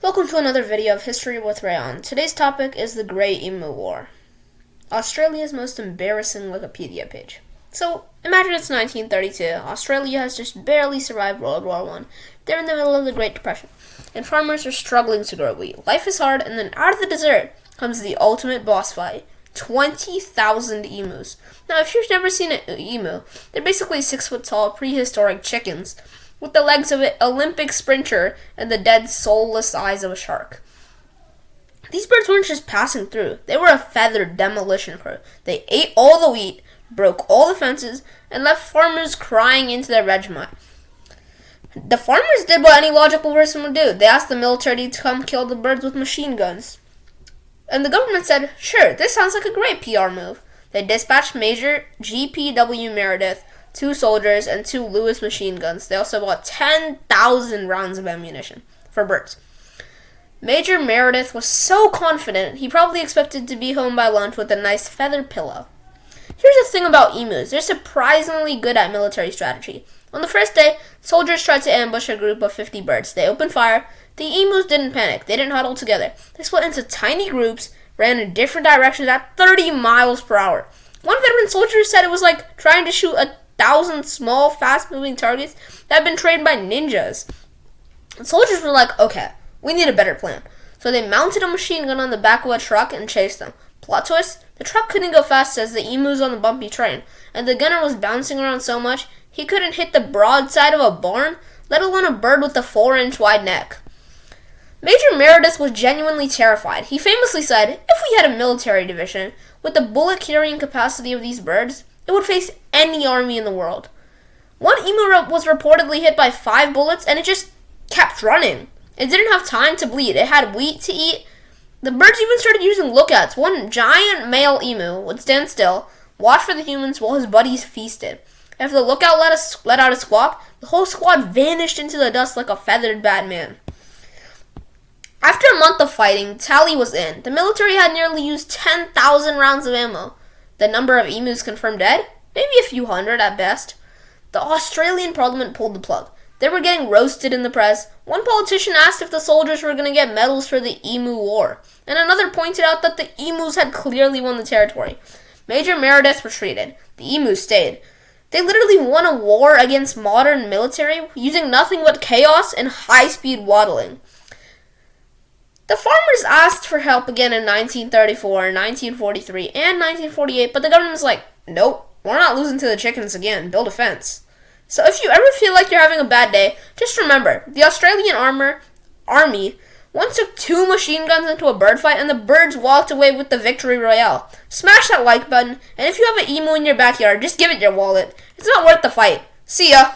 Welcome to another video of History with Rayon. Today's topic is the Great Emu War, Australia's most embarrassing Wikipedia page. So, imagine it's 1932. Australia has just barely survived World War I. They're in the middle of the Great Depression, and farmers are struggling to grow wheat. Life is hard, and then out of the desert comes the ultimate boss fight. 20,000 emus. Now, if you've never seen an emu, they're basically 6-foot-tall prehistoric chickens with the legs of an Olympic sprinter and the dead, soulless eyes of a shark. These birds weren't just passing through. They were a feathered demolition crew. They ate all the wheat, broke all the fences, and left farmers crying into their Vegemite. The farmers did what any logical person would do. They asked the military to come kill the birds with machine guns. And the government said, sure, this sounds like a great PR move. They dispatched Major G.P.W. Meredith, 2 soldiers, and 2 Lewis machine guns. They also bought 10,000 rounds of ammunition for birds. Major Meredith was so confident, he probably expected to be home by lunch with a nice feather pillow. Here's the thing about emus. They're surprisingly good at military strategy. On the first day, soldiers tried to ambush a group of 50 birds. They opened fire. The emus didn't panic. They didn't huddle together. They split into tiny groups, ran in different directions at 30 miles per hour. One veteran soldier said it was like trying to shoot 1,000 small, fast-moving targets that had been trained by ninjas. The soldiers were like, okay, we need a better plan. So they mounted a machine gun on the back of a truck and chased them. Plot twist, the truck couldn't go fast as the emus on the bumpy train, and the gunner was bouncing around so much he couldn't hit the broadside of a barn, let alone a bird with a 4-inch wide neck. Major Meredith was genuinely terrified. He famously said, if we had a military division with the bullet-carrying capacity of these birds, it would face any army in the world. One emu was reportedly hit by 5 bullets, and it just kept running. It didn't have time to bleed. It had wheat to eat. The birds even started using lookouts. One giant male emu would stand still, watch for the humans while his buddies feasted. If the lookout let out a squawk, the whole squad vanished into the dust like a feathered Batman. After a month of fighting, tally was in. The military had nearly used 10,000 rounds of ammo. The number of emus confirmed dead? Maybe a few hundred at best. The Australian Parliament pulled the plug. They were getting roasted in the press. One politician asked if the soldiers were going to get medals for the Emu War, and another pointed out that the emus had clearly won the territory. Major Meredith retreated. The emus stayed. They literally won a war against modern military using nothing but chaos and high-speed waddling. The farmers asked for help again in 1934, 1943, and 1948, but the government was like, nope, we're not losing to the chickens again. Build a fence. So if you ever feel like you're having a bad day, just remember, the Australian army once took 2 machine guns into a bird fight, and the birds walked away with the victory royale. Smash that like button, and if you have an emu in your backyard, just give it your wallet. It's not worth the fight. See ya!